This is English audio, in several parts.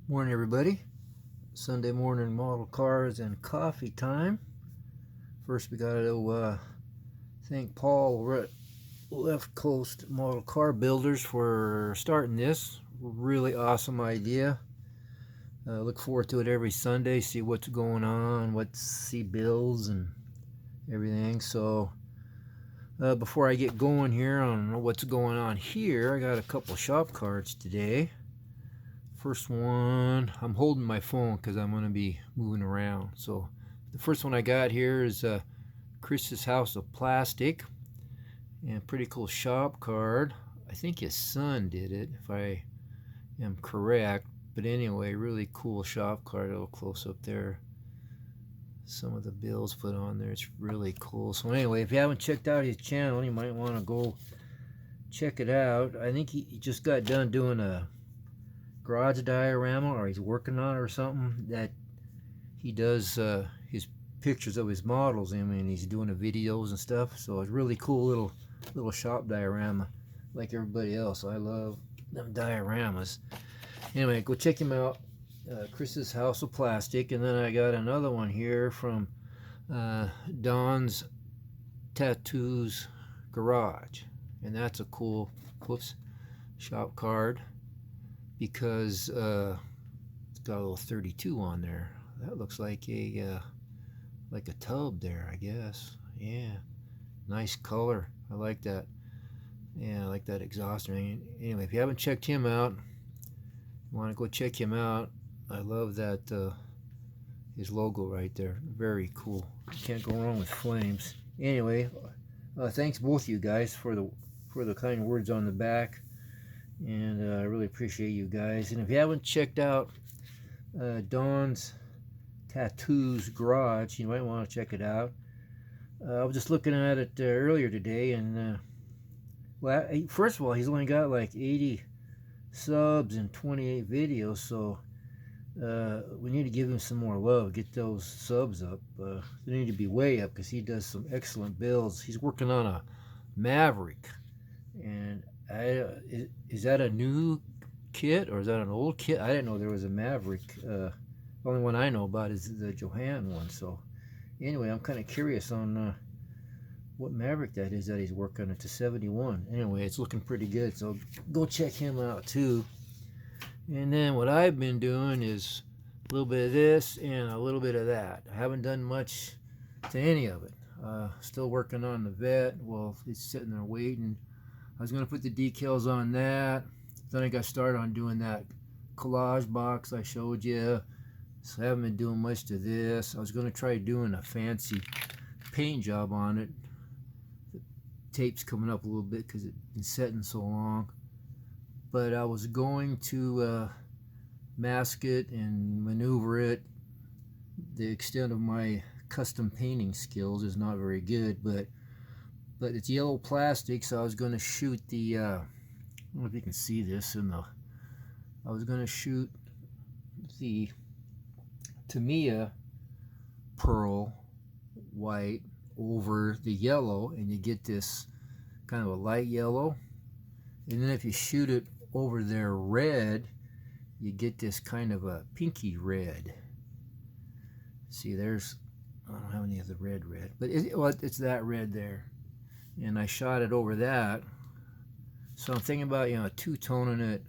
Morning, everybody. Sunday morning model cars and coffee time. First, we got to thank Paul Left Coast Model Car Builders for starting this. Really awesome idea. Look forward to it every Sunday. See what's going on, see bills and everything. So, before I get going here on what's going on here, I got a couple shop cards today. First one, I'm holding my phone because I'm going to be moving around. So the first one I got here is Chris's House of Plastic, and pretty cool shop card. I think his son did it, if I am correct. But anyway, really cool shop card. A little close up there. Some of the bills put on there. It's really cool. So anyway, if you haven't checked out his channel, you might want to go check it out. I think he just got done doing a garage diorama, or he's working on it or something, that he does his pictures of his models in, and he's doing the videos and stuff. So it's really cool little shop diorama, like everybody else. I love them dioramas. Anyway, go check him out, Chris's House of Plastic. And then I got another one here from Don's Tattoos Garage, and that's a cool shop card, because it's got a little 32 on there. That looks like a tub there, I guess. Yeah, nice color. I like that. Yeah, I like that exhaust. Anyway, if you haven't checked him out, you want to go check him out. I love that his logo right there. Very cool. Can't go wrong with flames. Anyway, thanks both of you guys for the kind words on the back. And I really appreciate you guys. And if you haven't checked out Don's Tattoos Garage, you might want to check it out. I was just looking at it earlier today, and well, first of all, he's only got like 80 subs and 28 videos, so we need to give him some more love. Get those subs up. They need to be way up, because he does some excellent builds. He's working on a Maverick, and is that a new kit, or is that an old kit? I didn't know there was a Maverick. The only one I know about is the Johan one. So anyway, I'm kind of curious on what Maverick that is that he's working on. It's a 71. Anyway, it's looking pretty good, so go check him out too. And then what I've been doing is a little bit of this and a little bit of that. I haven't done much to any of it. Still working on the Vet. Well, it's sitting there waiting. I was going to put the decals on that. Then I got started on doing that collage box I showed you. So I haven't been doing much to this. I was going to try doing a fancy paint job on it. The tape's coming up a little bit because it's been setting so long. But I was going to mask it and maneuver it. The extent of my custom painting skills is not very good, but it's yellow plastic, so I was going to shoot the I don't know if you can see this I was going to shoot the Tamiya pearl white over the yellow, and you get this kind of a light yellow. And then if you shoot it over their red, you get this kind of a pinky red. See, I don't have any of the red, but it's that red there. And I shot it over that. So I'm thinking about, two-toning it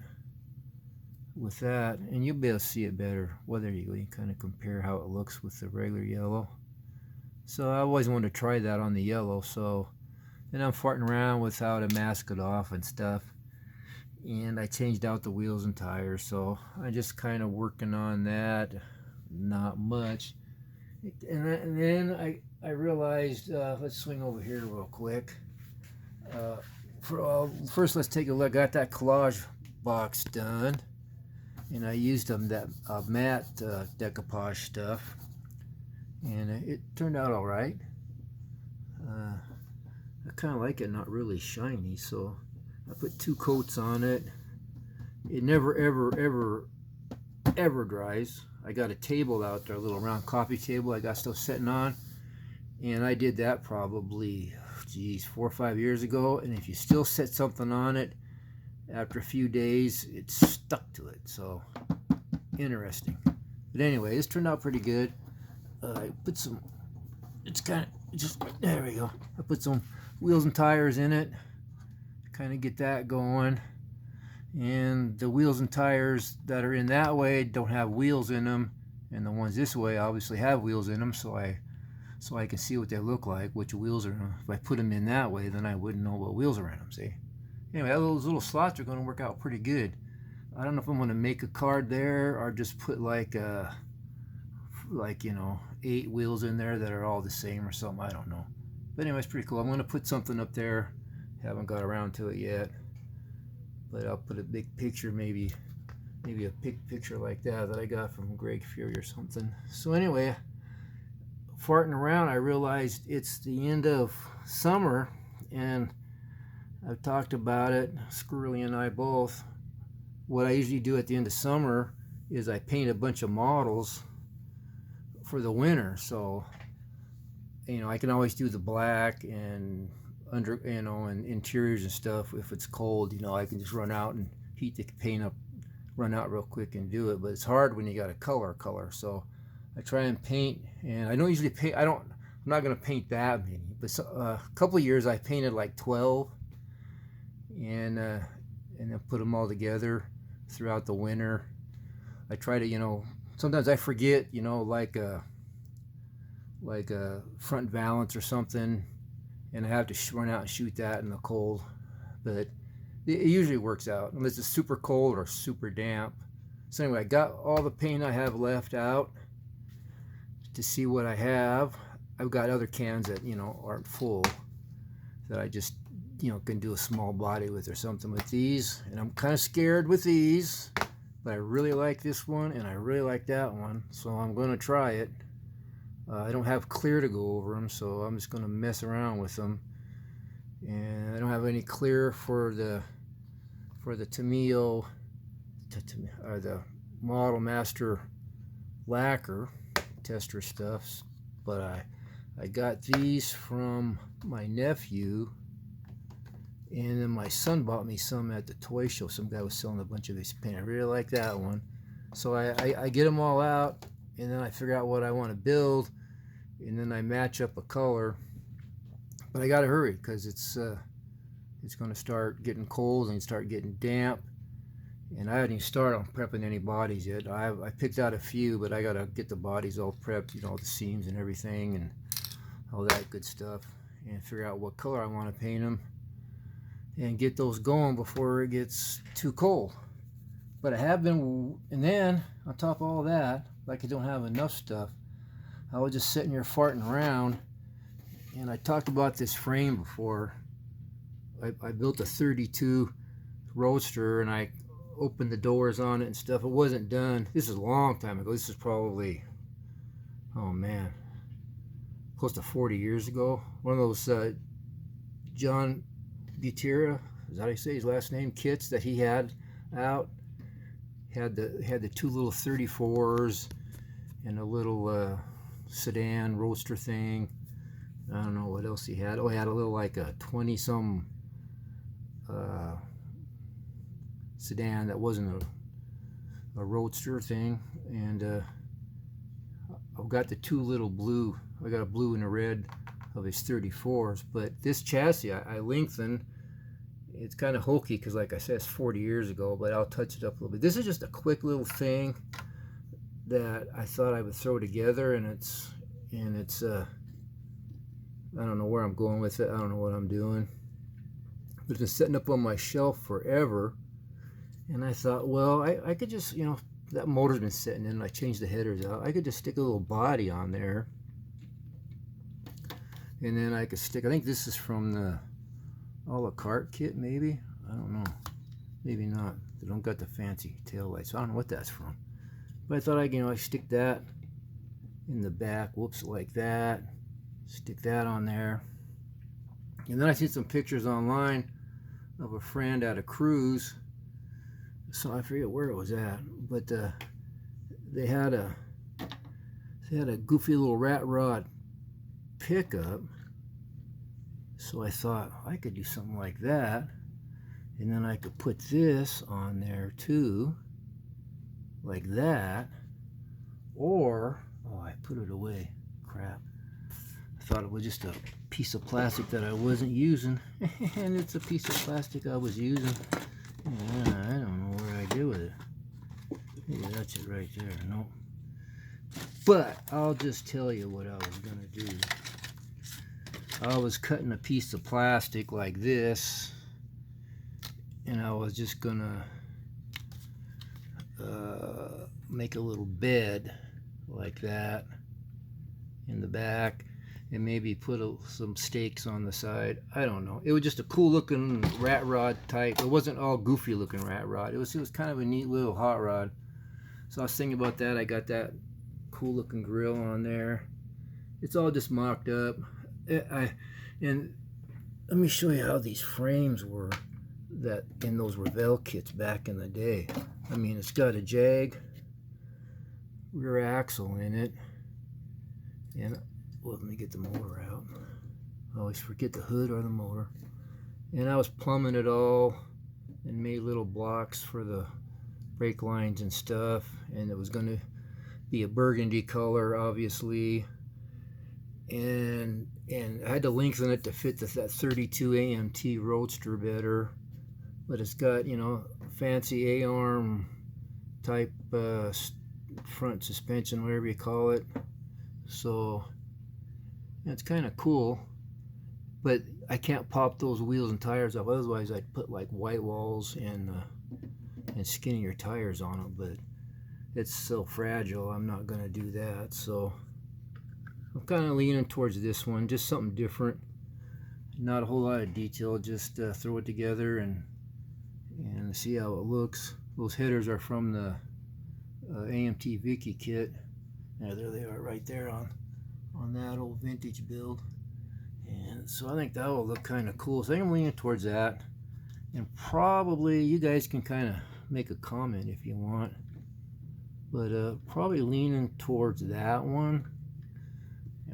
with that, and you'll be able to see it better. Whether you kind of compare how it looks with the regular yellow. So I always wanted to try that on the yellow. So then I'm farting around with how to mask it off and stuff. And I changed out the wheels and tires. So I just kind of working on that. Not much. And then I realized, let's swing over here real quick. First, let's take a look. I got that collage box done, and I used that matte decoupage stuff, and it turned out all right. I kind of like it not really shiny, so I put 2 coats on it. It never ever dries. I got a table out there, a little round coffee table I got stuff sitting on, and I did that probably 4 or 5 years ago. And if you still set something on it after a few days, it's stuck to it. So interesting. But anyway, this turned out pretty good. I put some, it's kind of just, there we go. I put some wheels and tires in it, kind of get that going. And the wheels and tires that are in that way don't have wheels in them, and the ones this way obviously have wheels in them, so I can see what they look like, which wheels are in them. If I put them in that way, then I wouldn't know what wheels are in them, see? Anyway, those little slots are going to work out pretty good. I don't know if I'm going to make a card there or just put like you know, 8 wheels in there that are all the same or something. I don't know. But anyway, it's pretty cool. I'm going to put something up there. Haven't got around to it yet. But I'll put a big picture, maybe a picture like that I got from Greg Fury or something. So anyway, farting around, I realized it's the end of summer, and I've talked about it, Squirrely and I both. What I usually do at the end of summer is I paint a bunch of models for the winter. So, you know, I can always do the black and under, you know, and interiors and stuff. If it's cold, you know, I can just run out and heat the paint up, run out real quick and do it. But it's hard when you got a color. So I try and paint, and I don't usually paint. I'm not going to paint that many, but a couple of years I painted like 12, and then put them all together throughout the winter. I try to, you know, sometimes I forget, you know, like a front valance or something, and I have to run out and shoot that in the cold. But it usually works out unless it's super cold or super damp. So anyway, I got all the paint I have left out to see what I have. I've got other cans that, you know, aren't full that I just, you know, can do a small body with or something with these. And I'm kind of scared with these, but I really like this one and I really like that one, so I'm going to try it. I don't have clear to go over them, so I'm just going to mess around with them. And I don't have any clear for the Tamiya or the Model Master lacquer tester stuffs, but I got these from my nephew, and then my son bought me some at the toy show. Some guy was selling a bunch of these paint. I really like that one, so I get them all out, and then I figure out what I want to build, and then I match up a color. But I gotta hurry because it's going to start getting cold and start getting damp, and I haven't even started on prepping any bodies yet. I picked out a few, but I gotta get the bodies all prepped, you know, the seams and everything and all that good stuff, and figure out what color I want to paint them and get those going before it gets too cold. But I have been, and then on top of all that, like I don't have enough stuff, I was just sitting here farting around, and I talked about this frame before. I built a 32 Roadster, and I opened the doors on it and stuff. It wasn't done. This is a long time ago. This is probably, oh man, close to 40 years ago. One of those John Butera, is that how you say his last name, kits that he had out. Had the 2 little 34s and a little sedan Roadster thing. I don't know what else he had. Oh, he had a little like a 20-some sedan that wasn't a Roadster thing. And I've got the 2 little blue. I got a blue and a red of his 34s. But this chassis I lengthened. It's kind of hokey because, like I said, it's 40 years ago, but I'll touch it up a little bit. This is just a quick little thing that I thought I would throw together, and it's I don't know where I'm going with it. I don't know what I'm doing. It's been sitting up on my shelf forever, and I thought, well, I could just, you know, that motor's been sitting in, and I changed the headers out. I could just stick a little body on there, and then I could stick, I think this is from the a la carte kit, maybe. I don't know, maybe not. They don't got the fancy tail lights, so I don't know what that's from. But I thought I, you know, I stick that in the back, whoops, like that. Stick that on there. And then I seen some pictures online of a friend at a cruise. So I forget where it was at, but they had a goofy little rat rod pickup. So I thought I could do something like that, and then I could put this on there too. like that, or, oh, I put it away, crap. I thought it was just a piece of plastic that I wasn't using, and it's a piece of plastic I was using. Yeah, I don't know where I did with it. Maybe that's it right there. Nope. But I'll just tell you what I was gonna do. I was cutting a piece of plastic like this, and I was just gonna make a little bed like that in the back, and maybe put some stakes on the side. I don't know. It was just a cool looking rat rod type. It wasn't all goofy looking rat rod. It was kind of a neat little hot rod. So I was thinking about that. I got that cool looking grill on there. It's all just mocked up. And let me show you how these frames were that in those Revell kits back in the day. I mean, it's got a Jag rear axle in it, and well, let me get the motor out. I always forget the hood or the motor. And I was plumbing it all and made little blocks for the brake lines and stuff, and it was going to be a burgundy color, obviously, and I had to lengthen it to fit that 32 AMT Roadster better, but it's got, you know, fancy A-arm type front suspension, whatever you call it. So it's kind of cool, but I can't pop those wheels and tires off. Otherwise, I'd put like white walls and skinnier tires on them. But it's so fragile, I'm not going to do that. So I'm kind of leaning towards this one, just something different. Not a whole lot of detail, just throw it together and see how it looks. Those headers are from the AMT Vicky kit. Yeah, there they are right there on that old vintage build. And so I think that will look kind of cool. So I think I'm leaning towards that. And probably you guys can kind of make a comment if you want. But probably leaning towards that one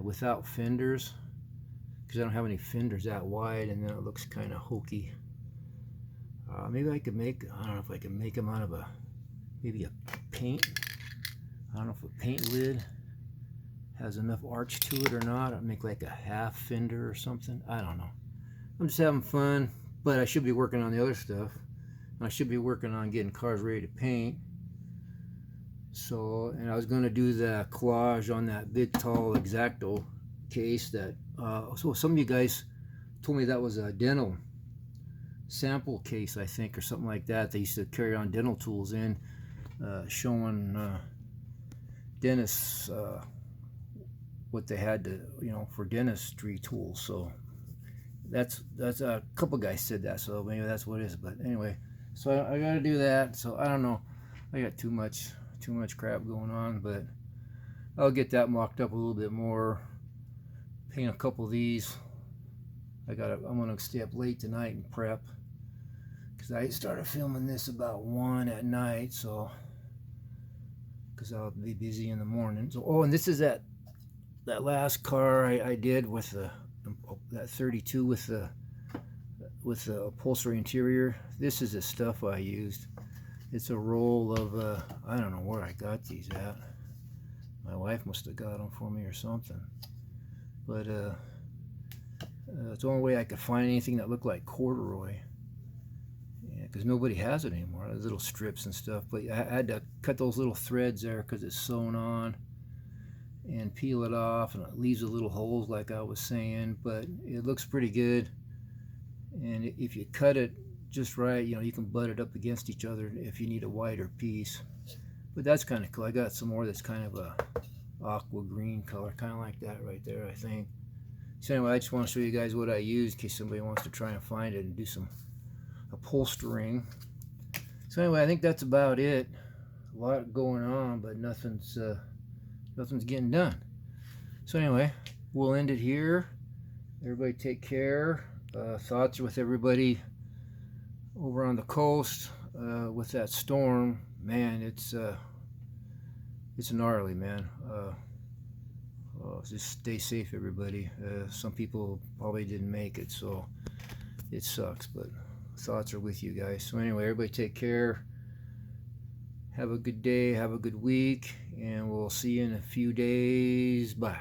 without fenders, because I don't have any fenders that wide, and then it looks kind of hokey. Maybe I could make, I don't know if I can make them out of maybe a paint. I don't know if a paint lid has enough arch to it or not. I'd make like a half fender or something. I don't know. I'm just having fun, but I should be working on the other stuff. I should be working on getting cars ready to paint. So, and I was going to do the collage on that big tall X-Acto case that, so some of you guys told me that was a dental sample case, I think, or something like that. They used to carry on dental tools in, showing dentists what they had to, you know, for dentistry tools. So that's a couple guys said that, so maybe that's what it is. But anyway, so I got to do that. So I don't know. I got too much crap going on, but I'll get that mocked up a little bit more. Paint a couple of these. I'm gonna stay up late tonight and prep, because I started filming this about 1 at night, so because I'll be busy in the morning. So, oh, and this is that last car I did with that 32 with the upholstery interior. This is the stuff I used. It's a roll of I don't know where I got these at. My wife must have got them for me or something. But it's the only way I could find anything that looked like corduroy. Yeah, because nobody has it anymore. Those little strips and stuff. But I had to cut those little threads there because it's sewn on, and peel it off, and it leaves the little holes like I was saying. But it looks pretty good. And if you cut it just right, you know, you can butt it up against each other if you need a wider piece. But that's kind of cool. I got some more that's kind of a aqua green color, kind of like that right there, I think. So anyway, I just want to show you guys what I used in case somebody wants to try and find it and do some upholstering. So anyway, I think that's about it. A lot going on, but nothing's getting done. So anyway, we'll end it here. Everybody take care. Thoughts with everybody over on the coast with that storm. Man, it's gnarly, man. Just stay safe, everybody. Some people probably didn't make it, so it sucks, but thoughts are with you guys. So anyway, everybody take care. Have a good day, have a good week, and we'll see you in a few days. Bye.